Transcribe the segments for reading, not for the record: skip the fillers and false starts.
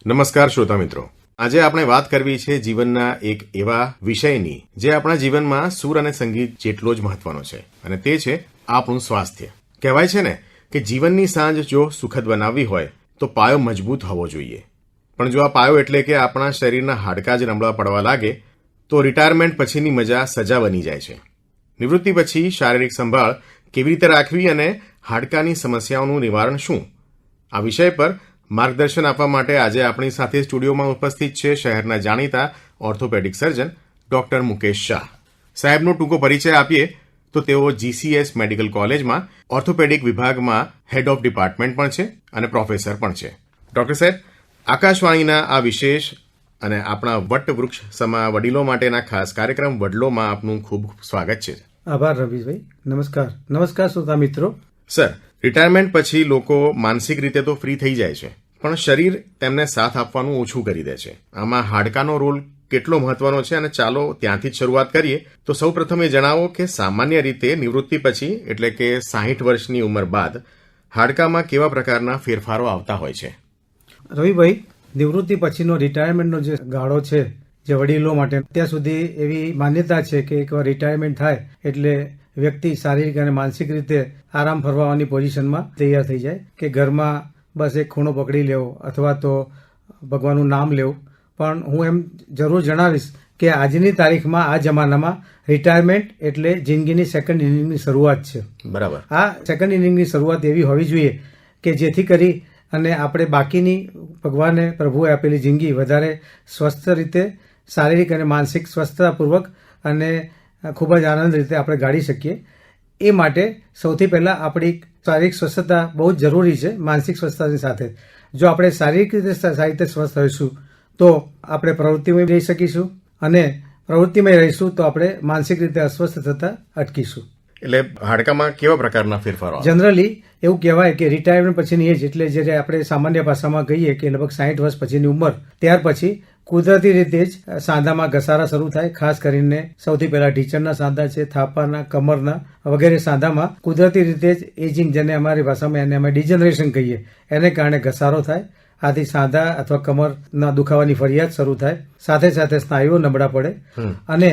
નમસ્કાર શ્રોતા મિત્રો, આજે આપણે વાત કરવી છે જીવનના એક એવા વિષયની જે આપણા જીવનમાં સૂર અને સંગીત જેટલો જ મહત્વનો છે, અને તે છે આપણું સ્વાસ્થ્ય. કહેવાય છે ને કે જીવનની સાંજ જો સુખદ બનાવવી હોય તો પાયો મજબૂત હોવો જોઈએ. પણ જો આ પાયો એટલે કે આપણા શરીરના હાડકાં જ નબળા પડવા લાગે તો રિટાયરમેન્ટ પછીની મજા સજા બની જાય છે. નિવૃત્તિ પછી શારીરિક સંભાળ કેવી રીતે રાખવી અને હાડકાની સમસ્યાઓનું નિવારણ શું, આ વિષય પર માર્ગદર્શન આપવા માટે આજે આપણી સાથે સ્ટુડિયોમાં ઉપસ્થિત છે શહેરના જાણીતા orthopaedic surgeon doctor Mukesh Shah. સાહેબનો ટૂંકો પરિચય આપીએ તો તેઓ GCS મેડિકલ કોલેજમાં ઓર્થોપેડિક વિભાગમાં હેડ ઓફ ડિપાર્ટમેન્ટ પણ છે અને પ્રોફેસર પણ છે. ડોક્ટર સાહેબ, આકાશવાણીના આ વિશેષ અને આપણા વટવૃક્ષ સમા વડીલો માટેના ખાસ કાર્યક્રમ વડલોમાં આપનું ખૂબ સ્વાગત છે. આભાર રવિશભાઈ. નમસ્કાર શ્રોતા મિત્રો. સર, રિટાયરમેન્ટ પછી લોકો માનસિક રીતે તો ફ્રી થઈ જાય છે, પણ શરીર તેમને સાથ આપવાનું ઓછું કરી દે છે. આમાં હાડકાનો રોલ કેટલો મહત્વનો છે અને ચાલો ત્યાંથી જ શરૂઆત કરીએ. તો સૌ પ્રથમ એ જણાવો કે સામાન્ય રીતે નિવૃત્તિ પછી એટલે કે 60 વર્ષની ઉંમર બાદ હાડકામાં કેવા પ્રકારના ફેરફારો આવતા હોય છે? રવિભાઈ, નિવૃત્તિ પછીનો રિટાયરમેન્ટનો જે ગાળો છે જે વડીલો માટે, ત્યાં સુધી એવી માન્યતા છે કે એકવાર રિટાયરમેન્ટ થાય એટલે વ્યક્તિ શારીરિક અને માનસિક રીતે આરામ ફરવાની પોઝિશનમાં તૈયાર થઈ જાય કે ઘરમાં બસ એક ખૂણો પકડી લેવો અથવા તો ભગવાનનું નામ લેવું. પણ હું એમ જરૂર જણાવીશ કે આજની તારીખમાં આ જમાનામાં રિટાયરમેન્ટ એટલે જિંદગીની સેકન્ડ ઇનિંગની શરૂઆત છે. બરાબર. આ સેકન્ડ ઇનિંગની શરૂઆત એવી હોવી જોઈએ કે જેથી કરી અને આપણે બાકીની ભગવાને પ્રભુએ આપેલી જિંદગી વધારે સ્વસ્થ રીતે, શારીરિક અને માનસિક સ્વસ્થતાપૂર્વક અને ખૂબ જ આનંદ રીતે આપણે ગાળી શકીએ. એ માટે સૌથી પહેલાં આપણી શારીરિક સ્વસ્થતા બહુ જ જરૂરી છે. માનસિક સ્વસ્થતાની સાથે જો આપણે શારીરિક રીતે સારી રીતે સ્વસ્થ રહીશું તો આપણે પ્રવૃત્તિમાં રહી શકીશું, અને પ્રવૃત્તિમાં રહીશું તો આપણે માનસિક રીતે અસ્વસ્થ થતા અટકીશું. એટલે હાડકામાં કેવા પ્રકારના ફેરફારો? જનરલી એવું કહેવાય કે રિટાયરમેન્ટ પછીની એજ એટલે જ્યારે આપણે સામાન્ય ભાષામાં કહીએ કે લગભગ 60 વર્ષ પછીની ઉંમર, ત્યાર પછી કુદરતી રીતે જ સાંધામાં ઘસારા શરૂ થાય. ખાસ કરીને સૌથી પહેલા ઢીચણના સાંધા છે, થાપાના, કમરના વગેરે સાંધામાં કુદરતી રીતે જ એજિંગ, જેને અમારી ભાષામાં એને અમે ડિજનરેશન કહીએ, એને કારણે ઘસારો થાય. આથી સાંધા અથવા કમરના દુખાવાની ફરિયાદ શરૂ થાય. સાથે સાથે સ્નાયુઓ નબળા પડે અને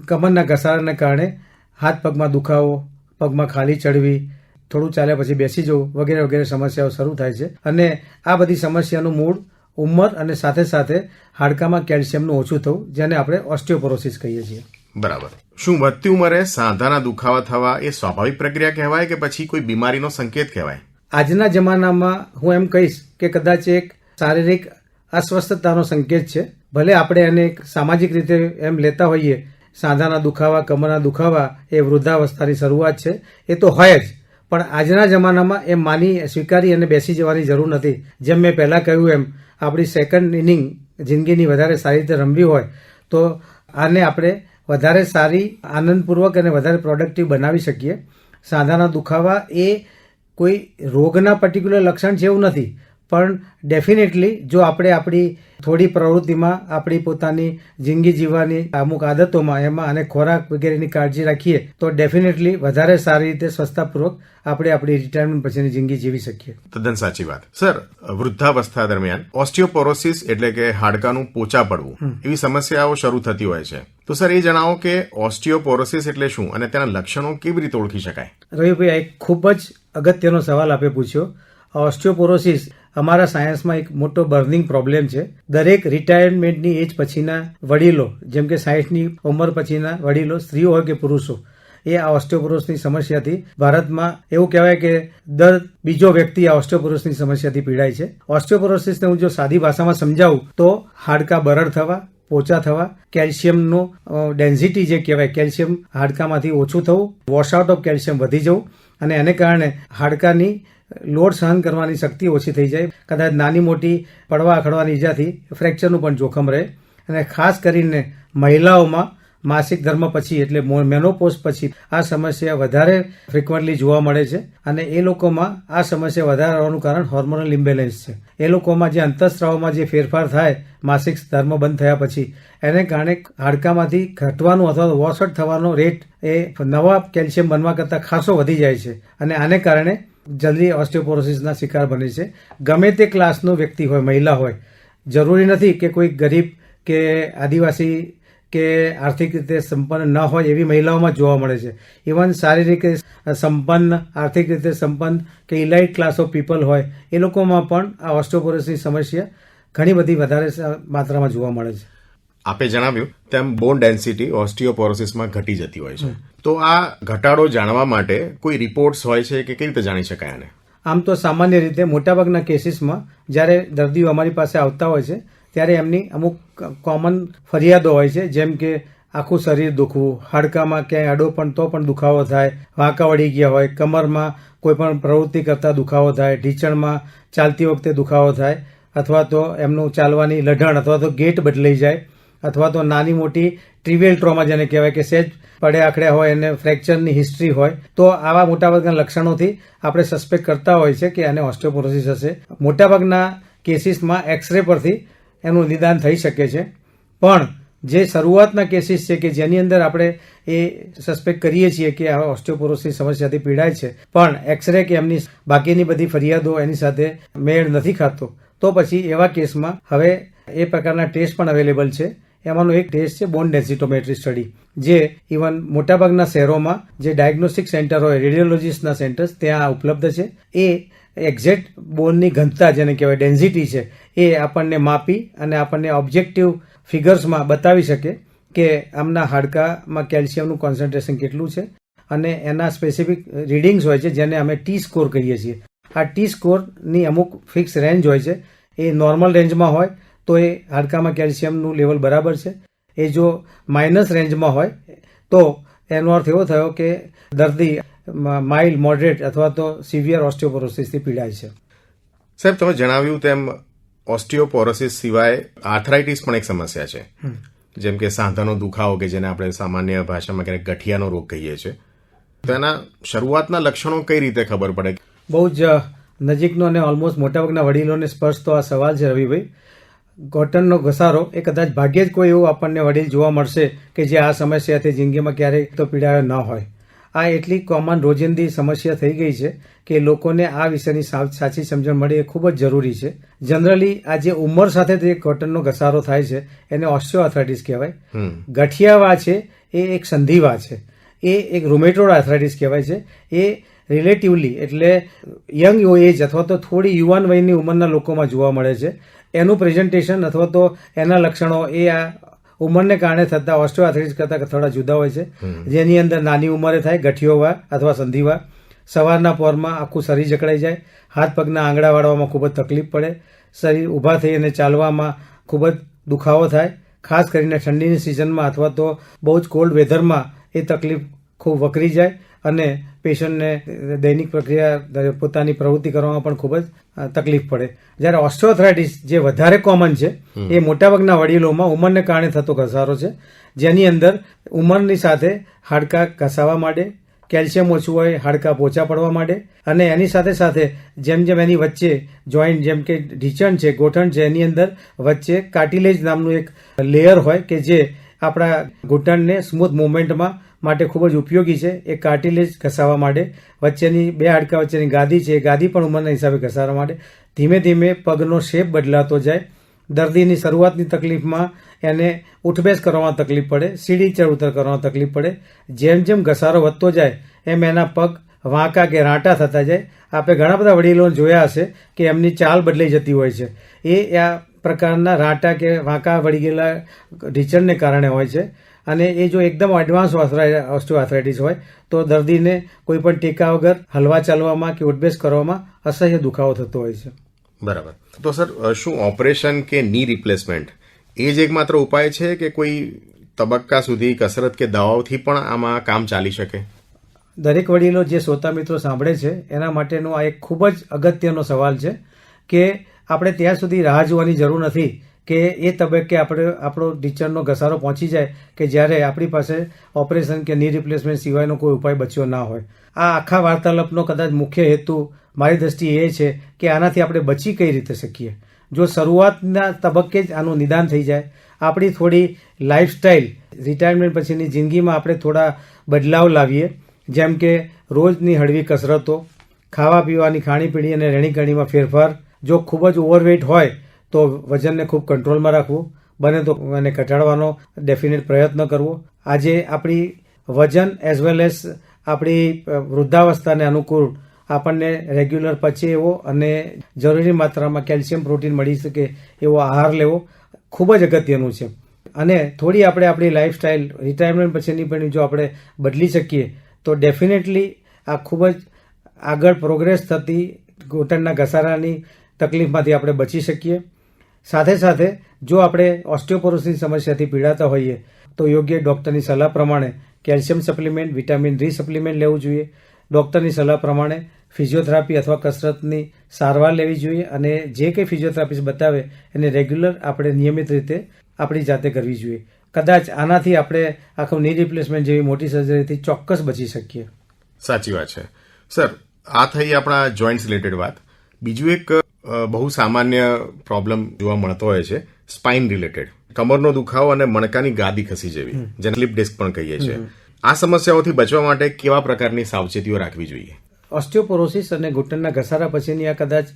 કમરના ઘસારાને કારણે હાથ પગમાં દુખાવો, પગમાં ખાલી ચડવી, થોડું ચાલ્યા પછી બેસી જવું વગેરે વગેરે સમસ્યાઓ શરૂ થાય છે. અને આ બધી સમસ્યાનું મૂળ ઉંમર અને સાથે સાથે હાડકામાં કેલ્શિયમનું ઓછું થવું, જેને આપણે ઓસ્ટિયોપોરોસિસ કહીએ છીએ. બરાબર. શું વધતી ઉંમરે સાંધાના દુખાવા થવા એ સ્વાભાવિક પ્રક્રિયા કહેવાય કે પછી કોઈ બીમારીનો સંકેત કહેવાય? આજના જમાનામાં હું એમ કહીશ કે કદાચ એક શારીરિક અસ્વસ્થતાનો સંકેત છે. ભલે આપણે એને એક સામાજિક રીતે એમ લેતા હોઈએ, સાંધાના દુખાવા, કમરના દુખાવા એ વૃદ્ધાવસ્થાની શરૂઆત છે, એ તો હોય જ. પણ આજના જમાનામાં એમ માની સ્વીકારી અને બેસી જવાની જરૂર નથી. જેમ મેં પહેલાં કહ્યું એમ, આપણી સેકન્ડ ઇનિંગ જિંદગીની વધારે સારી રીતે રમવી હોય તો આને આપણે વધારે સારી, આનંદપૂર્વક અને વધારે પ્રોડક્ટિવ બનાવી શકીએ. સાંધાના દુખાવા એ કોઈ રોગના પર્ટિક્યુલર લક્ષણ છે એવું નથી, પણ ડેફિનેટલી જો આપણે આપણી થોડી પ્રવૃત્તિમાં, આપણી પોતાની જિંદગી જીવવાની અમુક આદતોમાં, એમાં અને ખોરાક વગેરેની કાળજી રાખીએ તો ડેફિનેટલી વધારે સારી રીતે સ્વસ્થતાપૂર્વક આપણે આપણી રિટાયરમેન્ટ પછીની જિંદગી જીવી શકીએ. તદ્દન સાચી વાત. સર, વૃદ્ધાવસ્થા દરમિયાન ઓસ્ટિયોપોરોસિસ એટલે કે હાડકાનું પોચા પડવું એવી સમસ્યાઓ શરૂ થતી હોય છે. તો સર, એ જણાવો કે ઓસ્ટિયોપોરોસિસ એટલે શું અને તેના લક્ષણો કેવી રીતે ઓળખી શકાય? રવિભાઈ, એક ખૂબ જ અગત્યનો સવાલ આપે પૂછ્યો. ઓસ્ટિયોપોરોસિસ અમારા સાયન્સમાં એક મોટો બર્નિંગ પ્રોબ્લેમ છે. દરેક રિટાયરમેન્ટની એજ પછીના વડીલો, જેમ કે 60ની ઉંમર પછીના વડીલો, સ્ત્રીઓ હોય કે પુરુષો, એ આ ઓસ્ટિયોપોરોસિસની સમસ્યાથી ભારતમાં એવું કહેવાય કે દર બીજો વ્યક્તિ આ ઓસ્ટિયોપોરોસિસની સમસ્યાથી પીડાય છે. ઓસ્ટિયોપોરોસિસને હું જો સાદી ભાષામાં સમજાવું તો હાડકાં બરડ થવા, પોચા થવા, કેલ્શિયમનું ડેન્સિટી જે કહેવાય, કેલ્શિયમ હાડકામાંથી ઓછું થવું, વોશઆઉટ ઓફ કેલ્શિયમ વધી જવું, અને એને કારણે હાડકાની લોડ સહન કરવાની શક્તિ ઓછી થઈ જાય. કદાચ નાની મોટી પડવા અખડવાની ઈજાથી ફ્રેક્ચરનું પણ જોખમ રહે. અને ખાસ કરીને મહિલાઓમાં માસિક ધર્મ પછી એટલે મેનોપોઝ પછી આ સમસ્યા વધારે ફ્રિકવન્ટલી જોવા મળે છે. અને એ લોકોમાં આ સમસ્યા વધારે આવવાનું કારણ હોર્મોનલ ઇમ્બેલેન્સ છે. એ લોકોમાં જે અંતઃસ્રાવમાં જે ફેરફાર થાય માસિક ધર્મ બંધ થયા પછી, એને કારણે હાડકામાંથી ઘટવાનું અથવા વોશઆઉટ થવાનો રેટ એ નવા કેલ્શિયમ બનવા કરતાં ખાસો વધી જાય છે. અને આને કારણે જલ્દી ઓસ્ટિયોપોરોસિસના શિકાર બને છે. ગમે તે ક્લાસનો વ્યક્તિ હોય, મહિલા હોય, જરૂરી નથી કે કોઈ ગરીબ કે આદિવાસી કે આર્થિક રીતે સંપન્ન ન હોય એવી મહિલાઓમાં જોવા મળે છે. ઇવન શારીરિક સંપન્ન, આર્થિક રીતે સંપન્ન કે ઇલાઇટ ક્લાસ ઓફ પીપલ હોય એ લોકોમાં પણ આ ઓસ્ટિયોપોરોસિસની સમસ્યા ઘણી બધી વધારે માત્રામાં જોવા મળે છે. આપે જણાવ્યું તેમ બોન ડેન્સિટી ઓસ્ટિયોપોરોસિસમાં ઘટી જતી હોય છે. તો આ ઘટાડો જાણવા માટે કોઈ રિપોર્ટ્સ હોય છે કે કેવી રીતે જાણી શકાય આને? આમ તો સામાન્ય રીતે મોટાભાગના કેસીસમાં જ્યારે દર્દીઓ અમારી પાસે આવતા હોય છે ત્યારે એમની અમુક કોમન ફરિયાદો હોય છે, જેમ કે આખું શરીર દુખવું, હાડકામાં ક્યાંય અડો પણ તો પણ દુખાવો થાય, વાંકા વળી ગયા હોય, કમરમાં કોઈ પણ પ્રવૃત્તિ કરતા દુખાવો થાય, ઢીંચણમાં ચાલતી વખતે દુખાવો થાય, અથવા તો એમનું ચાલવાની લઢણ અથવા તો ગેટ બદલાઈ જાય, અથવા તો નાની મોટી ટ્રિવિયલ ટ્રોમા જેને કહેવાય કે સહેજ પડે આખડ્યા હોય અને ફ્રેક્ચરની હિસ્ટ્રી હોય, તો આવા મોટાભાગના લક્ષણોથી આપણે સસ્પેક્ટ કરતા હોય છે કે આને ઓસ્ટિયોપોરોસિસ હશે. મોટાભાગના કેસીસમાં એક્સરે પરથી એનું નિદાન થઈ શકે છે, પણ જે શરૂઆતના કેસીસ છે કે જેની અંદર આપણે એ સસ્પેક્ટ કરીએ છીએ કે આ ઓસ્ટિયોપોરોસિસ સમસ્યાથી પીડાય છે, પણ એક્સરે કે એમની બાકીની બધી ફરિયાદો એની સાથે મેળ નથી ખાતો, તો પછી એવા કેસમાં હવે એ પ્રકારના ટેસ્ટ પણ અવેલેબલ છે. એમાંનો એક ટેસ્ટ છે બોન ડેન્સિટોમેટ્રી સ્ટડી, જે ઇવન મોટાભાગના શહેરોમાં જે ડાયગ્નોસ્ટિક સેન્ટર હોય, રેડિયોલોજીસ્ટના સેન્ટર્સ ત્યાં ઉપલબ્ધ છે. એ એક્ઝેક્ટ બોનની ઘનતા જેને કહેવાય ડેન્સિટી છે એ આપણને માપી અને આપણને ઓબ્જેક્ટિવ ફિગર્સમાં બતાવી શકે કે આમના હાડકામાં કેલ્શિયમનું કોન્સન્ટ્રેશન કેટલું છે, અને એના સ્પેસિફિક રીડિંગ્સ હોય છે જેને અમે ટી સ્કોર કહીએ છીએ. આ ટી સ્કોરની અમુક ફિક્સ રેન્જ હોય છે. એ નોર્મલ રેન્જમાં હોય તો એ હાડકામાં કેલ્શિયમનું લેવલ બરાબર છે. એ જો માઇનસ રેન્જમાં હોય તો એનો અર્થ એવો થયો કે દર્દી માઇલ્ડ, મોડરેટ અથવા તો સિવિયર ઓસ્ટિયોપોરોસિસથી પીડાય છે. સાહેબ, તમે જણાવ્યું તેમ ઓસ્ટિયોપોરોસિસ સિવાય આર્થરાઇટિસ પણ એક સમસ્યા છે, જેમ કે સાંધાનો દુખાવો કે જેને આપણે સામાન્ય ભાષામાં ક્યારેક ગઠિયાનો રોગ કહીએ છીએ. તો એના શરૂઆતના લક્ષણો કઈ રીતે ખબર પડે? બહુ જ નજીકનો અને ઓલમોસ્ટ મોટાભાગના વડીલોને સ્પર્શતો આ સવાલ છે રવિભાઈ. ઘૂંટણનો ઘસારો એ કદાચ ભાગ્યે જ કોઈ એવું આપણને વડીલ જોવા મળશે કે જે આ સમસ્યાથી જિંદગીમાં ક્યારેય તો પીડાયો ન હોય. આ એટલી કોમન રોજિંદી સમસ્યા થઈ ગઈ છે કે લોકોને આ વિષયની સાચી સમજણ મળે એ ખૂબ જ જરૂરી છે. જનરલી આ જે ઉંમર સાથે જે ઘૂંટણનો ઘસારો થાય છે એને ઓસ્ટિયોઆર્થરાઇટિસ કહેવાય. ગઠિયાવા છે એ એક સંધિવા છે, એ એક રૂમેટોઇડ આર્થરાઇટિસ કહેવાય છે. એ રિલેટિવલી એટલે યંગ એજ અથવા તો થોડી યુવાન વયની ઉંમરના લોકોમાં જોવા મળે છે. એનું પ્રેઝન્ટેશન અથવા તો એના લક્ષણો એ આ ઉંમરને કારણે થતા ઓસ્ટિયોઆર્થરાઇટિસ કરતાં થોડા જુદા હોય છે, જેની અંદર નાની ઉંમરે થાય ગઠિયોવા અથવા સંધિવા, સવારના પોરમાં આખું શરીર જકડાઈ જાય, હાથ પગના આંગળા વાળવામાં ખૂબ જ તકલીફ પડે, શરીર ઊભા થઈ અને ચાલવામાં ખૂબ જ દુખાવો થાય, ખાસ કરીને ઠંડીની સિઝનમાં અથવા તો બહુ જ કોલ્ડ વેધરમાં એ તકલીફ ખૂબ વકરી જાય અને પેશન્ટને દૈનિક પ્રક્રિયા પોતાની પ્રવૃત્તિ કરવામાં પણ ખૂબ જ તકલીફ પડે. જ્યારે ઓસ્ટિયોઆર્થરાઇટિસ જે વધારે કોમન છે એ મોટાભાગના વડીલોમાં ઉંમરને કારણે થતો ઘસારો છે, જેની અંદર ઉંમરની સાથે હાડકાં ઘસાવા માંડે, કેલ્શિયમ ઓછું હોય હાડકાં પોચા પડવા માંડે, અને એની સાથે સાથે જેમ જેમ એની વચ્ચે જોઈન્ટ જેમ કે ઢીંચણ છે, ગોઠણ છે, એની અંદર વચ્ચે કાર્ટિલેજ નામનું એક લેયર હોય કે જે આપણા ઘૂંટણને સ્મૂથ મુવમેન્ટમાં માટે ખૂબ જ ઉપયોગી છે. એ કાર્ટિલેજ ઘસાવા માટે વચ્ચેની બે હાડકા વચ્ચેની ગાદી છે, એ ગાદી પણ ઉંમરના હિસાબે ઘસાવા માટે ધીમે ધીમે પગનો શેપ બદલાતો જાય. દર્દીની શરૂઆતની તકલીફમાં એને ઉઠબેસ કરવામાં તકલીફ પડે, સીડી ચડ ઉતર કરવામાં તકલીફ પડે. જેમ જેમ ઘસારો વધતો જાય એમ એના પગ વાંકા કે રાંટા થતા જાય. આપણે ઘણા બધા વડીલોને જોયા હશે કે એમની ચાલ બદલાઈ જતી હોય છે. એ આ પ્રકારના રાંટા કે વાંકા વળી ગયેલા ઢીંચણને કારણે હોય છે. અને એ જો એકદમ એડવાન્સ ઓસ્ટિયોઆર્થરાઇટિસ હોય તો દર્દીને કોઈ પણ ટેકા વગર હલવા ચાલવામાં કે ઉઠબેસ કરવામાં અસહ્ય દુખાવો થતો હોય છે. બરાબર. તો સર, શું ઓપરેશન કે ની રિપ્લેસમેન્ટ એ જ એકમાત્ર ઉપાય છે કે કોઈ તબક્કા સુધી કસરત કે દવાઓથી પણ આમાં કામ ચાલી શકે? દરેક વડીલો જે શ્રોતા મિત્રો સાંભળે છે એના માટેનો આ એક ખૂબ જ અગત્યનો સવાલ છે કે આપણે ત્યાં સુધી રાહ જોવાની જરૂર નથી કે એ તબક્કે આપણો ઢીંચણનો ઘસારો પહોંચી જાય કે જ્યારે આપણી પાસે ઓપરેશન કે ની રિપ્લેસમેન્ટ સિવાયનો કોઈ ઉપાય બચ્યો ના હોય. આ આખા વાર્તાલાપનો કદાચ મુખ્ય હેતુ મારી દ્રષ્ટિએ એ છે કે આનાથી આપણે બચી કઈ રીતે શકીએ. જો શરૂઆતના તબક્કે જ આનું નિદાન થઈ જાય, આપણી થોડી લાઈફસ્ટાઈલ રિટાયરમેન્ટ પછીની જિંદગીમાં આપણે થોડા બદલાવ લાવીએ, જેમ કે રોજની હળવી કસરતો, ખાવા પીવાની ખાણીપીણી અને રહેણીકરણીમાં ફેરફાર. જો ખૂબ જ ઓવરવેઇટ હોય તો વજનને ખૂબ કંટ્રોલમાં રાખવું, બને તો એને ઘટાડવાનો ડેફિનેટ પ્રયત્ન કરવો. આજે આપણી વજન એઝ વેલ એઝ આપણી વૃદ્ધાવસ્થાને અનુકૂળ આપણને રેગ્યુલર પચે એવો અને જરૂરી માત્રામાં કેલ્શિયમ પ્રોટીન મળી શકે એવો આહાર લેવો ખૂબ જ અગત્યનું છે. અને થોડી આપણે આપણી લાઈફસ્ટાઈલ રિટાયરમેન્ટ પછીની પણ જો આપણે બદલી શકીએ તો ડેફિનેટલી આ ખૂબ જ આગળ પ્રોગ્રેસ થતી ઘૂંટણના ઘસારાની તકલીફમાંથી આપણે બચી શકીએ. સાથે સાથે જો આપણે ઓસ્ટિયોપોરોસિસની સમસ્યાથી પીડાતા હોઈએ તો યોગ્ય ડૉક્ટરની સલાહ પ્રમાણે calcium supplement, vitamin D supplement લેવું જોઈએ. ડૉક્ટરની સલાહ પ્રમાણે ફિઝિયોથેરાપી અથવા કસરતની સારવાર લેવી જોઈએ અને જે કંઈ ફિઝિયોથેરાપિસ્ટ બતાવે એને રેગ્યુલર આપણે નિયમિત રીતે આપણી જાતે કરવી જોઈએ. કદાચ આનાથી આપણે આખું ની રિપ્લેસમેન્ટ જેવી મોટી સર્જરીથી ચોક્કસ બચી શકીએ. સાચી વાત છે. સર, આ થઈ આપણા જોઇન્ટ્સ રિલેટેડ વાત. બીજું એક બહુ સામાન્ય પ્રોબ્લેમ જોવા મળતો હોય છે સ્પાઇન રિલેટેડ. કમરનો દુખાવો અને મણકાની ગાદી ખસી જવી, જેને સ્લીપ ડિસ્ક પણ કહીએ છીએ. આ સમસ્યાઓથી બચવા માટે કેવા પ્રકારની સાવચેતીઓ રાખવી જોઈએ? ઓસ્ટિયોપોરોસિસ અને ઘૂંટણના ઘસારા પછીની આ કદાચ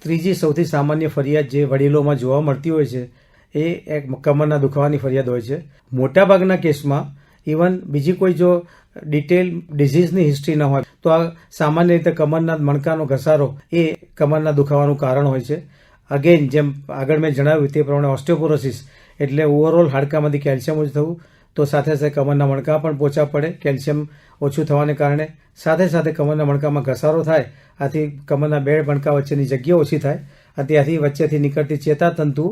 ત્રીજી સૌથી સામાન્ય ફરિયાદ જે વડીલોમાં જોવા મળતી હોય છે એ એક કમરના દુખાવાની ફરિયાદ હોય છે. મોટાભાગના કેસમાં ઇવન બીજી કોઈ જો ડિટેલ ડિઝીઝની હિસ્ટ્રી ન હોય તો આ સામાન્ય રીતે કમરના મણકાનો ઘસારો એ કમરના દુખાવાનું કારણ હોય છે. અગેન જેમ આગળ મેં જણાવ્યું તે પ્રમાણે ઓસ્ટિયોપોરોસિસ એટલે ઓવરઓલ હાડકામાંથી કેલ્શિયમ ઓછું થવું, તો સાથે સાથે કમરના મણકા પણ પોચા પડે કેલ્શિયમ ઓછું થવાને કારણે. સાથે સાથે કમરના મણકામાં ઘસારો થાય, આથી કમરના બે મણકા વચ્ચેની જગ્યા ઓછી થાય, ત્યાંથી વચ્ચેથી નીકળતી ચેતાતંતુ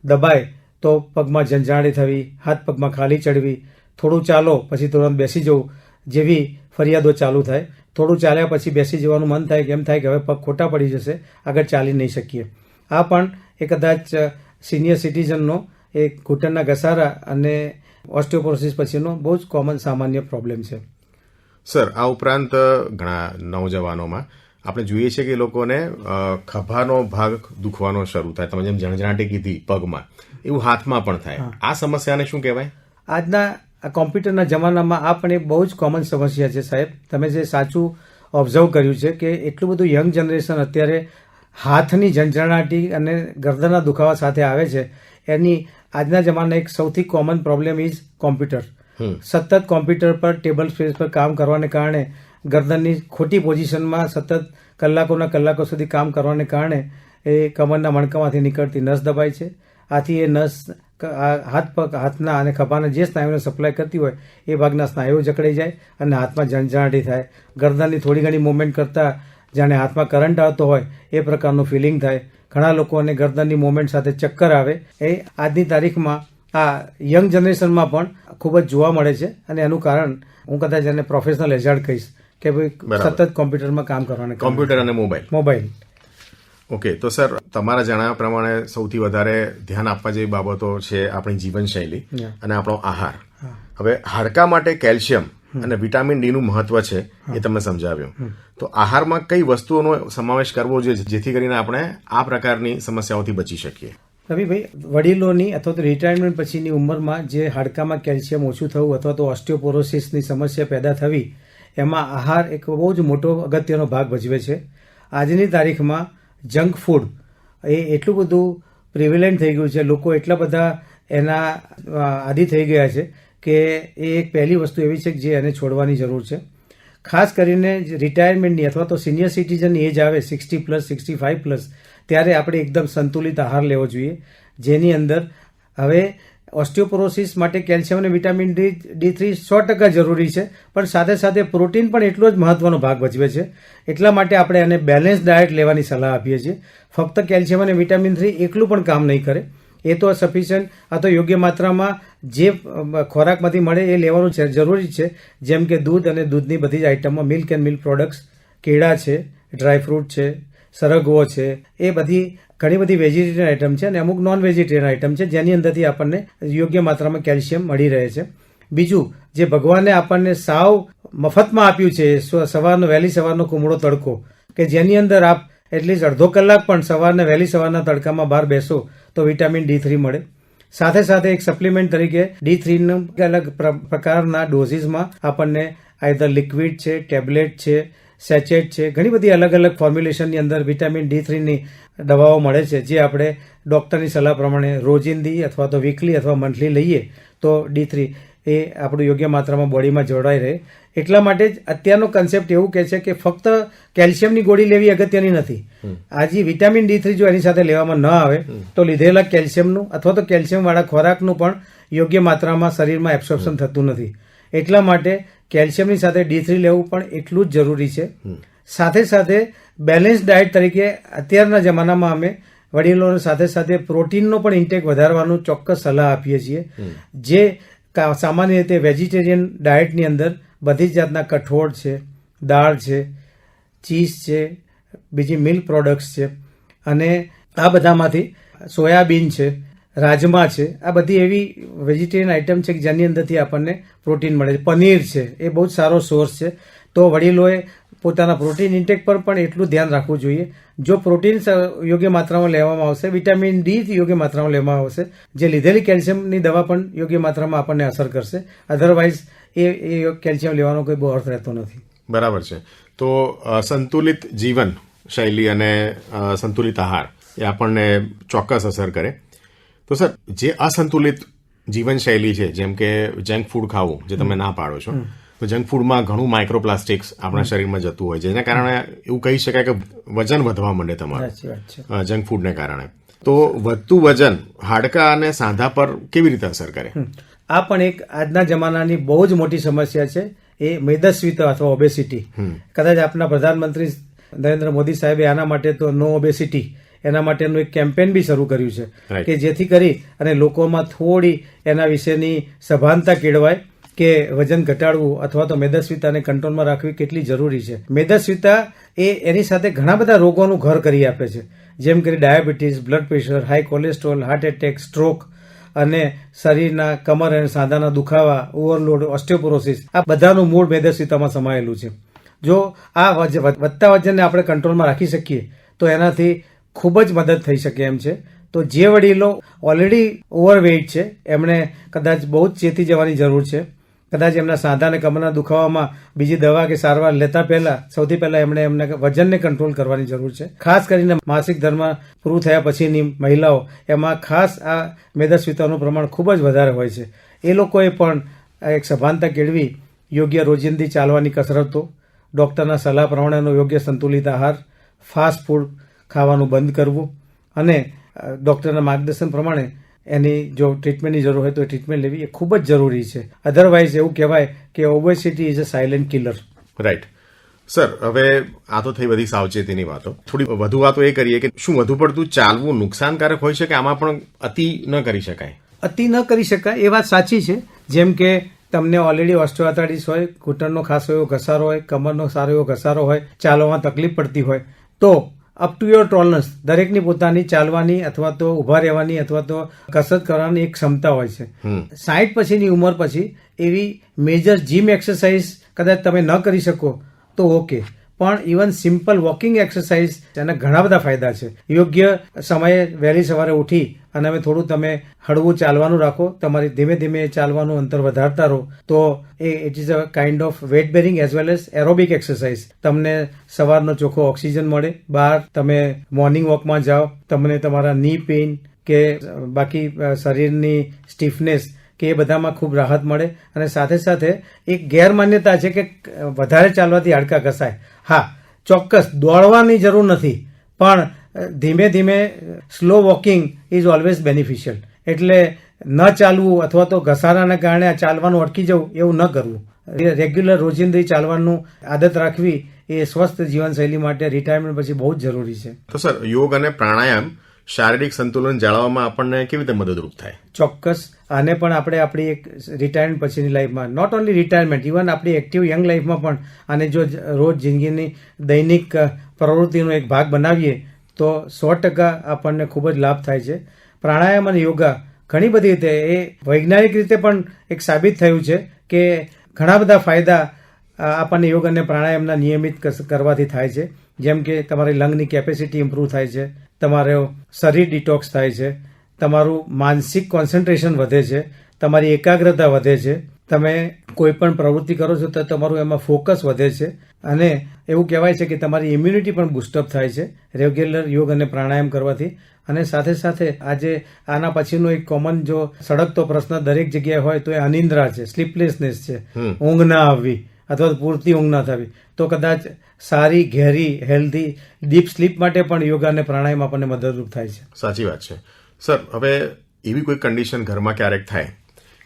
દબાય તો પગમાં ઝંઝાણી થવી, હાથ પગમાં ખાલી ચડવી, થોડું ચાલો પછી તુરંત બેસી જવું જેવી ફરિયાદો ચાલુ થાય. થોડું ચાલ્યા પછી બેસી જવાનું મન થાય કે એમ થાય કે હવે પગ ખોટા પડી જશે, આગળ ચાલી નહીં શકીએ. આ પણ એ કદાચ સિનિયર સિટીઝનનો એક ઘૂંટણના ઘસારા અને ઓસ્ટિયોપોરોસિસ પછીનો બહુ જ કોમન સામાન્ય પ્રોબ્લેમ છે. સર, આ ઉપરાંત ઘણા નવજવાનોમાં આપણે જોઈએ છીએ કે લોકોને ખભાનો ભાગ દુખવાનો શરૂ થાય. તમે જેમ જણજણાટી કીધી પગમાં, એવું હાથમાં પણ થાય. આ સમસ્યાને શું કહેવાય? આજના કોમ્પ્યુટરના જમાનામાં આ પણ એક બહુ જ કોમન સમસ્યા છે સાહેબ. તમે જે સાચું ઓબ્ઝર્વ કર્યું છે કે એટલું બધું યંગ જનરેશન અત્યારે હાથની ઝંઝણાટી અને ગરદનના દુખાવા સાથે આવે છે. એની આજના જમાનામાં એક સૌથી કોમન પ્રોબ્લેમ ઇઝ કોમ્પ્યુટર. સતત કોમ્પ્યુટર પર ટેબલ સ્પેસ પર કામ કરવાને કારણે ગરદનની ખોટી પોઝિશનમાં સતત કલાકોના કલાકો સુધી કામ કરવાને કારણે એ કમરના મણકામાંથી નીકળતી નસ દબાય છે. આથી એ નસ હાથના અને ખભાના જે સ્નાયુને સપ્લાય કરતી હોય એ ભાગના સ્નાયુઓ જકડાઈ જાય અને હાથમાં ઝંઝણાટી થાય. ગરદનની થોડી ઘણી મૂવમેન્ટ કરતાં જાણે હાથમાં કરંટ આવતો હોય એ પ્રકારનું ફિલિંગ થાય. ઘણા લોકોને ગરદનની મૂવમેન્ટ સાથે ચક્કર આવે. એ આજની તારીખમાં આ યંગ જનરેશનમાં પણ ખૂબ જ જોવા મળે છે અને એનું કારણ હું કદાચ એને પ્રોફેશનલ હેઝાર્ડ કહીશ કે ભાઈ સતત કોમ્પ્યુટરમાં કામ કરવાને કોમ્પ્યુટર અને મોબાઈલ. ઓકે, તો સર, તમારા જણાવ્યા પ્રમાણે સૌથી વધારે ધ્યાન આપવા જેવી બાબતો છે આપણી જીવનશૈલી અને આપણો આહાર. હવે હાડકા માટે કેલ્શિયમ અને વિટામિન D નું મહત્વ છે એ તમે સમજાવ્યું. તો આહારમાં કઈ વસ્તુઓનો સમાવેશ કરવો જોઈએ જેથી કરીને આપણે આ પ્રકારની સમસ્યાઓથી બચી શકીએ? રવિભાઈ, વડીલોની અથવા તો રિટાયરમેન્ટ પછીની ઉંમરમાં જે હાડકામાં કેલ્શિયમ ઓછું થવું અથવા તો ઓસ્ટિયોપોરોસિસની સમસ્યા પેદા થવી, એમાં આહાર એક બહુ જ મોટો અગત્યનો ભાગ ભજવે છે. આજની તારીખમાં જંક ફૂડ એ એટલું બધું પ્રિવેલન્ટ થઈ ગયું છે, લોકો એટલા બધા એના આદી થઈ ગયા છે કે એ એક પહેલી વસ્તુ એવી છે કે જે એને છોડવાની જરૂર છે. ખાસ કરીને રિટાયરમેન્ટની અથવા તો સિનિયર સિટીઝનની એજ આવે 60+, 65+, ત્યારે આપણે એકદમ સંતુલિત આહાર લેવો જોઈએ, જેની અંદર હવે ઓસ્ટિયોપોરોસિસ માટે કેલ્શિયમ અને વિટામિન D3 100% જરૂરી છે, પણ સાથે સાથે પ્રોટીન પણ એટલો જ મહત્વનો ભાગ ભજવે છે. એટલા માટે આપણે એને બેલેન્સ ડાયટ લેવાની સલાહ આપીએ છીએ. ફક્ત કેલ્શિયમ અને વિટામિન 3 એકલું પણ કામ નહીં કરે. એ તો સફિશિયન્ટ, આ તો યોગ્ય માત્રામાં જે ખોરાકમાંથી મળે એ લેવાનું જરૂરી છે. જેમ કે દૂધ અને દૂધની બધી જ આઇટમમાં મિલ્ક એન્ડ મિલ્ક પ્રોડક્ટ્સ, કેળા છે, ડ્રાયફ્રૂટ છે, સરગવો છે, એ બધી ઘણી બધી વેજીટેરિયન આઇટમ છે અને અમુક નોન વેજીટેરિયન આઇટમ છે જેની અંદરથી આપણને યોગ્ય માત્રામાં કેલ્શિયમ મળી રહે છે. બીજું, જે ભગવાને આપણને સાવ મફતમાં આપ્યું છે વહેલી સવારનો કુમળો તડકો, કે જેની અંદર આપ એટલીસ્ટ અડધો કલાક પણ વહેલી સવારના તડકામાં બહાર બેસો તો વિટામિન D3 મળે. સાથે સાથે એક સપ્લિમેન્ટ તરીકે D3 અલગ પ્રકારના ડોઝીસમાં આપણને આઈધર લિક્વિડ છે, ટેબ્લેટ છે, સેચેટ છે, ઘણી બધી અલગ અલગ ફોર્મ્યુલેશનની અંદર વિટામિન D3ની દવાઓ મળે છે, જે આપણે ડૉક્ટરની સલાહ પ્રમાણે રોજિંદી અથવા તો વીકલી અથવા મંથલી લઈએ તો D3 એ આપણું યોગ્ય માત્રામાં બોડીમાં જોડાઈ રહે. એટલા માટે જ અત્યારનો કન્સેપ્ટ એવું કહે છે કે ફક્ત કેલ્શિયમની ગોળી લેવી અગત્યની નથી. આજે વિટામિન D3 જો એની સાથે લેવામાં ન આવે તો લીધેલા કેલ્શિયમનું અથવા તો કેલ્શિયમવાળા ખોરાકનું પણ યોગ્ય માત્રામાં શરીરમાં એબ્સોર્પ્શન થતું નથી. એટલા માટે કેલ્શિયમની સાથે D3 લેવું પણ એટલું જ જરૂરી છે. સાથે સાથે બેલેન્સ ડાયટ તરીકે અત્યારના જમાનામાં અમે વડીલોને સાથે સાથે પ્રોટીનનો પણ ઇન્ટેક વધારવાનું ચોક્કસ સલાહ આપીએ છીએ, જે સામાન્ય રીતે વેજીટેરિયન ડાયટની અંદર બધી જ જાતના કઠોળ છે, દાળ છે, ચીઝ છે, બીજી મિલ્ક પ્રોડક્ટ્સ છે, અને આ બધામાંથી સોયાબીન છે, રાજમા છે, આ બધી એવી વેજીટેરિયન આઇટમ છે કે જેની અંદરથી આપણને પ્રોટીન મળે છે. પનીર છે, એ બહુ જ સારો સોર્સ છે. તો વડીલોએ પોતાના પ્રોટીન ઇન્ટેક પર પણ એટલું ધ્યાન રાખવું જોઈએ. જો પ્રોટીન યોગ્ય માત્રામાં લેવામાં આવશે, વિટામિન D યોગ્ય માત્રામાં લેવામાં આવશે, જે લીધેલી કેલ્શિયમની દવા પણ યોગ્ય માત્રામાં આપણને અસર કરશે. અધરવાઇઝ એ કેલ્શિયમ લેવાનો કોઈ બહુ અર્થ રહેતો નથી. બરાબર છે. તો સંતુલિત જીવન શૈલી અને સંતુલિત આહાર એ આપણને ચોક્કસ અસર કરે. તો સર, જે અસંતુલિત જીવનશૈલી છે, જેમ કે જંક ફૂડ ખાવું, જે તમે ના પાડો છો, તો જંક ફૂડમાં ઘણું માઇક્રોપ્લાસ્ટિક્સ આપણા શરીરમાં જતું હોય છે, જેના કારણે એવું કહી શકાય કે વજન વધવા માંડે તમારું જંક ફૂડને કારણે. તો વધતું વજન હાડકા અને સાંધા પર કેવી રીતે અસર કરે? આ પણ એક આજના જમાનાની બહુ જ મોટી સમસ્યા છે, એ મેદસ્વીતા અથવા ઓબેસિટી. કદાચ આપના પ્રધાનમંત્રી નરેન્દ્ર મોદી સાહેબે આના માટે તો નો ઓબેસિટી એના માટેનું એક કેમ્પેન બી શરૂ કર્યું છે, કે જેથી કરી અને લોકોમાં થોડી એના વિશેની સભાનતા કેળવાય કે વજન ઘટાડવું અથવા તો મેદસ્વીતાને કંટ્રોલમાં રાખવી કેટલી જરૂરી છે. મેદસ્વીતા એ એની સાથે ઘણા બધા રોગોનું ઘર કરી આપે છે, જેમ કે diabetes, blood pressure, high cholesterol, heart attack, stroke, અને શરીરના કમર અને સાંધાના દુખાવા, ઓવરલોડ, ઓસ્ટિયોપોરોસિસ, આ બધાનું મૂળ મેદસ્વીતામાં સમાયેલું છે. જો આ વધતા વજનને આપણે કંટ્રોલમાં રાખી શકીએ તો એનાથી ખૂબ જ મદદ થઈ શકે એમ છે. તો જે વડીલો ઓલરેડી ઓવરવેઇટ છે એમણે કદાચ બહુ જ ચેતી જવાની જરૂર છે. કદાચ એમના સાંધા અને કમરના દુખાવામાં બીજી દવા કે સારવાર લેતા પહેલા સૌથી પહેલા એમને વજનને કંટ્રોલ કરવાની જરૂર છે. ખાસ કરીને માસિક ધર્મ પૂરું થયા પછીની મહિલાઓ, એમાં ખાસ આ મેદસ્વીતાનું પ્રમાણ ખૂબ જ વધારે હોય છે. એ લોકોએ પણ એક સભાનતા કેળવી યોગ્ય રોજિંદી ચાલવાની કસરતો, ડૉક્ટરના સલાહ પ્રમાણેનો યોગ્ય સંતુલિત આહાર, ફાસ્ટ ફૂડ ખાવાનું બંધ કરવું, અને ડૉક્ટરના માર્ગદર્શન પ્રમાણે એની જો ટ્રીટમેન્ટની જરૂર હોય તો એ ટ્રીટમેન્ટ લેવી એ ખૂબ જ જરૂરી છે. અધરવાઇઝ એવું કહેવાય કે obesity is a silent killer. Right. Sir, હવે આ તો થઈ બધી સાવચેતીની વાતો. થોડી વધુ વાતો એ કરીએ કે શું વધુ પડતું ચાલવું નુકસાનકારક હોઈ શકે? આમાં પણ અતિ ન કરી શકાય? અતિ ન કરી શકાય એ વાત સાચી છે. જેમ કે તમને ઓલરેડી ઓસ્ટિયોઆર્થરાઇટિસ હોય, ઘૂંટણનો ખાસો એવો ઘસારો હોય, કમરનો સારો એવો ઘસારો હોય, ચાલવામાં તકલીફ પડતી હોય, તો અપ ટુ યોર ટોલરન્સ, દરેકની પોતાની ચાલવાની અથવા તો ઊભા રહેવાની અથવા તો કસરત કરવાની એક ક્ષમતા હોય છે. 60 પછીની ઉંમર પછી એવી મેજર જીમ એક્સરસાઇઝ કદાચ તમે ન કરી શકો તો ઓકે, પણ ઇવન સિમ્પલ વોકિંગ એક્સરસાઇઝ એના ઘણા બધા ફાયદા છે. યોગ્ય સમયે વહેલી સવારે ઉઠી અને હવે થોડું તમે હળવું ચાલવાનું રાખો, તમારી ધીમે ધીમે ચાલવાનું અંતર વધારતા રહો, તો it is a kind of weight bearing as well as aerobic exercise. તમને સવારનો ચોખ્ખો ઓક્સિજન મળે, બહાર તમે મોર્નિંગ વોકમાં જાઓ, તમને તમારા ની પેઇન કે બાકી શરીરની સ્ટીફનેસ કે એ બધામાં ખૂબ રાહત મળે. અને સાથે સાથે એક ગેરમાન્યતા છે કે વધારે ચાલવાથી હાડકા ઘસાય. હા, ચોક્કસ દોડવાની જરૂર નથી, પણ ધીમે ધીમે slow walking is always beneficial. એટલે ન ચાલવું અથવા તો ઘસારાના કારણે ચાલવાનું અટકી જવું એવું ન કરવું. રેગ્યુલર રોજિંદી ચાલવાનું આદત રાખવી એ સ્વસ્થ જીવનશૈલી માટે રિટાયરમેન્ટ પછી બહુ જ જરૂરી છે. તો સર, યોગ અને પ્રાણાયામ શારીરિક સંતુલન જાળવવામાં આપણને કેવી રીતે મદદરૂપ થાય? ચોક્કસ. આને પણ આપણે આપણી એક રિટાયરમેન્ટ પછીની લાઈફમાં, નોટ ઓનલી રિટાયરમેન્ટ, ઇવન આપણી એક્ટિવ યંગ લાઈફમાં પણ આને જો રોજ જિંદગીની દૈનિક પ્રવૃત્તિનો એક ભાગ બનાવીએ તો 100% આપણને ખૂબ જ લાભ થાય છે. પ્રાણાયામ અને યોગા ઘણી બધી રીતે એ વૈજ્ઞાનિક રીતે પણ એક સાબિત થયું છે કે ઘણા બધા ફાયદા આપણને યોગ અને પ્રાણાયામના નિયમિત કરવાથી થાય છે. જેમ કે તમારી લંગની કેપેસિટી ઇમ્પ્રૂવ થાય છે, તમારો શરીર ડિટોક્સ થાય છે, તમારું માનસિક કોન્સન્ટ્રેશન વધે છે, તમારી એકાગ્રતા વધે છે, તમે કોઈ પણ પ્રવૃત્તિ કરો છો તો તમારું એમાં ફોકસ વધે છે અને એવું કહેવાય છે કે તમારી ઇમ્યુનિટી પણ બુસ્ટઅપ થાય છે રેગ્યુલર યોગ અને પ્રાણાયામ કરવાથી. અને સાથે સાથે આજે આના પછીનો એક કોમન જો સળગતો પ્રશ્ન દરેક જગ્યાએ હોય તો એ અનિંદ્રા છે, સ્લીપલેસનેસ છે, ઊંઘ ના આવવી અથવા તો પૂરતી ઊંઘ ના થવી. તો કદાચ સારી ઘેરી હેલ્ધી ડીપ સ્લીપ માટે પણ યોગા અને પ્રાણાયામ આપણને મદદરૂપ થાય છે. સાચી વાત છે સર. હવે એવી કોઈ કન્ડિશન ઘરમાં ક્યારેક થાય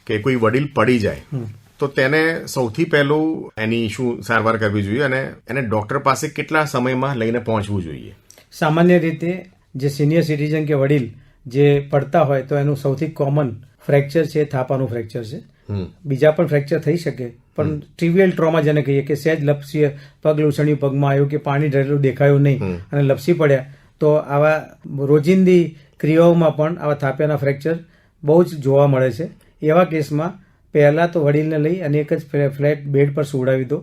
કે કોઈ વડીલ પડી જાય તો તેને સૌથી પહેલું એની શું સારવાર કરવી જોઈએ અને એને ડોક્ટર પાસે કેટલા સમયમાં લઈને પહોંચવું જોઈએ? સામાન્ય રીતે જે સિનિયર સિટીઝન કે વડીલ જે પડતા હોય તો એનું સૌથી કોમન ફ્રેક્ચર છે થાપાનું ફ્રેક્ચર છે. બીજા પણ ફ્રેક્ચર થઈ શકે પણ ટ્રિવિયલ ટ્રોમા જેને કહીએ કે સહેજ લપસી પગ લૂછણ્યું પગમાં આવ્યું કે પાણી ઢળેલું દેખાયું નહીં અને લપસી પડ્યા તો આવા રોજિંદી ક્રિયાઓમાં પણ આવા થાપિયાના ફ્રેક્ચર બહુ જ જોવા મળે છે. એવા કેસમાં પહેલા તો વડીલને લઈ અને એક જ ફ્લેટ બેડ પર સુવડાવી દો.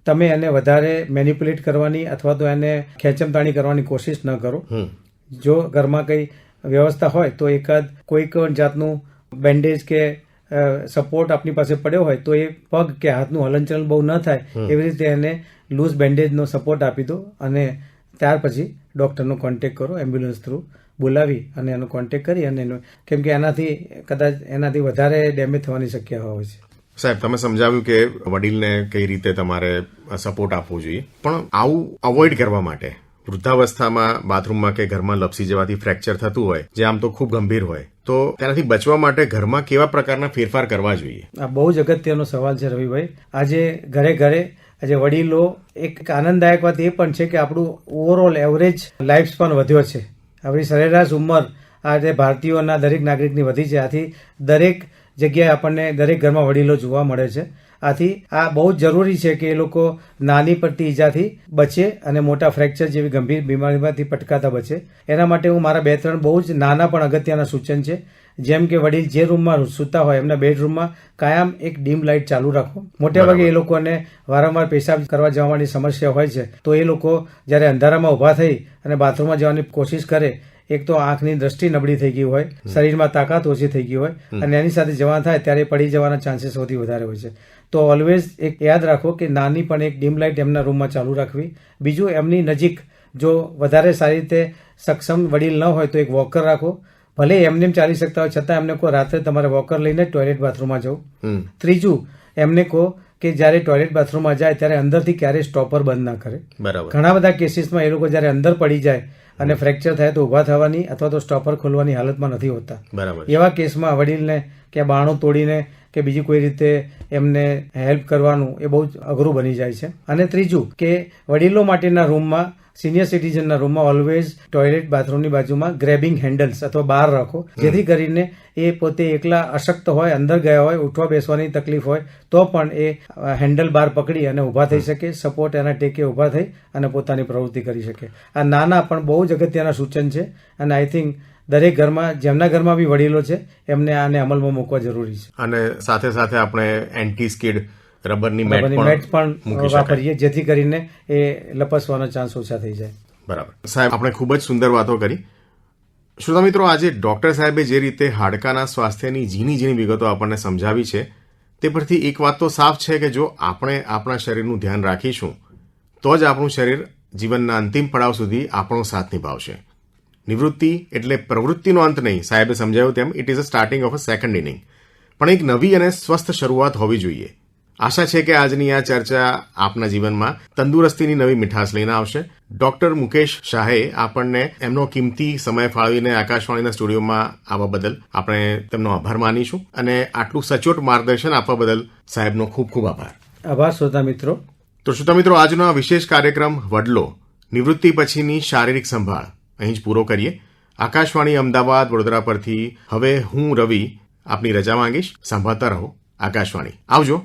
તમે એને વધારે મેનિપ્યુલેટ કરવાની અથવા તો એને ખેંચમતાણી કરવાની કોશિશ ન કરો. જો ઘરમાં કઈ વ્યવસ્થા હોય તો એકાદ કોઈક જાતનું બેન્ડેજ કે સપોર્ટ આપની પાસે પડ્યો હોય તો એ પગ કે હાથનું હલનચલન બહુ ન થાય એવી રીતે એને લૂઝ બેન્ડેજનો સપોર્ટ આપી દો અને ત્યાર પછી ડોક્ટરનો કોન્ટેક્ટ કરો. એમ્બ્યુલન્સ થ્રુ બોલાવી અને એનો કોન્ટેક્ટ કરી અને એનો કેમ કે એનાથી વધારે ડેમેજ થવાની શક્યતા હોય છે. સાહેબ, તમે સમજાવ્યું કે વડીલને કઈ રીતે તમારે સપોર્ટ આપવો જોઈએ, પણ આવું અવોઇડ કરવા માટે વૃદ્ધાવસ્થામાં બાથરૂમમાં કે ઘરમાં લપસી જવાથી ફ્રેક્ચર થતું હોય જે આમ તો ખૂબ ગંભીર હોય તો તેનાથી બચવા માટે ઘરમાં કેવા પ્રકારના ફેરફાર કરવા જોઈએ? આ બહુ જ અગત્યનો સવાલ છે રવિભાઈ. આજે ઘરે આજે વડીલો એક આનંદદાયક વાત એ પણ છે કે આપણું ઓવરઓલ એવરેજ લાઈફ સ્પાન વધ્યો છે. આપણી સરેરાશ ઉંમર આજે ભારતીયોના દરેક નાગરિકની વધી છે. આથી દરેક જગ્યાએ આપણને દરેક ઘરમાં વડીલો જોવા મળે છે. આથી આ બહુ જ જરૂરી છે કે એ લોકો નાની પડતી ઈજાથી બચે અને મોટા ફ્રેક્ચર જેવી ગંભીર બીમારીમાંથી પટકાતા બચે. એના માટે હું મારા 2-3 બહુ જ નાના પણ અગત્યના સૂચન છે. જેમ કે વડીલ જે રૂમમાં સૂતા હોય એમના બેડરૂમમાં કાયમ એક ડીમ લાઇટ ચાલુ રાખો. મોટેભાગે એ લોકોને વારંવાર પેશાબ કરવા જવાની સમસ્યા હોય છે તો એ લોકો જ્યારે અંધારામાં ઊભા થઈ અને બાથરૂમમાં જવાની કોશિશ કરે, એક તો આંખની દ્રષ્ટિ નબળી થઈ ગઈ હોય, શરીરમાં તાકાત ઓછી થઈ ગઈ હોય અને એની સાથે જવા થાય ત્યારે પડી જવાના ચાન્સીસ સૌથી વધારે હોય છે. તો ઓલવેઝ એક યાદ રાખો કે નાની પણ એક ડીમ લાઇટ એમના રૂમમાં ચાલુ રાખવી. બીજું, એમની નજીક જો વધારે સારી રીતે સક્ષમ વડીલ ન હોય તો એક વોકર રાખો. ભલે એમને ચાલી શકતા હોય છતાં એમને કહો રાત્રે તમારે વોકર લઈને ટોયલેટ બાથરૂમમાં જવું. ત્રીજું, એમને કહો કે જ્યારે ટોયલેટ બાથરૂમમાં જાય ત્યારે અંદરથી ક્યારેય સ્ટોપર બંધ ના કરે. ઘણા બધા કેસીસમાં એ લોકો જ્યારે અંદર પડી જાય અને ફ્રેક્ચર થાય તો ઉભા થવાની અથવા તો સ્ટોપર ખોલવાની હાલતમાં નથી હોતા. એવા કેસમાં વડીલને કે બાણું તોડીને કે બીજી કોઈ રીતે એમને હેલ્પ કરવાનું એ બહુ જ અઘરું બની જાય છે. અને ત્રીજું કે વડીલો માટેના રૂમમાં, સિનિયર સિટીઝનના રૂમમાં ઓલવેઝ ટોયલેટ બાથરૂમની બાજુમાં ગ્રેબિંગ હેન્ડલ્સ અથવા બાર રાખો, જેથી કરીને એ પોતે એકલા અશક્ત હોય, અંદર ગયા હોય, ઉઠવા બેસવાની તકલીફ હોય તો પણ એ હેન્ડલ બાર પકડી અને ઊભા થઈ શકે, સપોર્ટ એના ટેકે ઊભા થઈ અને પોતાની પ્રવૃત્તિ કરી શકે. આ નાના પણ બહુ જ અગત્યના સૂચન છે અને આઈ થિંક દરેક ઘરમાં, જેમના ઘરમાં બી વડીલો છે એમને આને અમલમાં મૂકવા જરૂરી છે. અને સાથે સાથે આપણે એન્ટી સ્કિડ રબરની મેટ પણ વાપરીએ જેથી કરીને એ લપસવાનો ચાન્સ ઓછા થઈ જાય. બરાબર. સાહેબ, આપણે ખૂબ જ સુંદર વાતો કરી. શ્રોતા મિત્રો, આજે ડોક્ટર સાહેબે જે રીતે હાડકાના સ્વાસ્થ્યની ઝીણી વિગતો આપણને સમજાવી છે તે પરથી એક વાત તો સાફ છે કે જો આપણે આપણા શરીરનું ધ્યાન રાખીશું તો જ આપણું શરીર જીવનના અંતિમ પડાવ સુધી આપણો સાથ નિભાવશે. નિવૃત્તિ એટલે પ્રવૃત્તિનો અંત નહીં, સાહેબે સમજાવ્યું તેમ it is a starting of a second inning, પણ એક નવી અને સ્વસ્થ શરૂઆત હોવી જોઈએ. આશા છે કે આજની આ ચર્ચા આપના જીવનમાં તંદુરસ્તીની નવી મીઠાશ લઈને આવશે. ડોક્ટર મુકેશ શાહે આપણને એમનો કિંમતી સમય ફાળવીને આકાશવાણીના સ્ટુડિયોમાં આવવા બદલ આપણે તેમનો આભાર માનીશું અને આટલું સચોટ માર્ગદર્શન આપવા બદલ સાહેબનો ખૂબ ખૂબ આભાર. આભાર શ્રોતા મિત્રો. તો શ્રોતા મિત્રો, આજનો આ વિશેષ કાર્યક્રમ વડલો નિવૃત્તિ પછીની શારીરિક સંભાળ અહીં જ પૂરો કરીએ. આકાશવાણી અમદાવાદ વડોદરા પરથી હવે હું રવિ આપની રજા માંગીશ. સાંભળતા રહો આકાશવાણી. આવજો.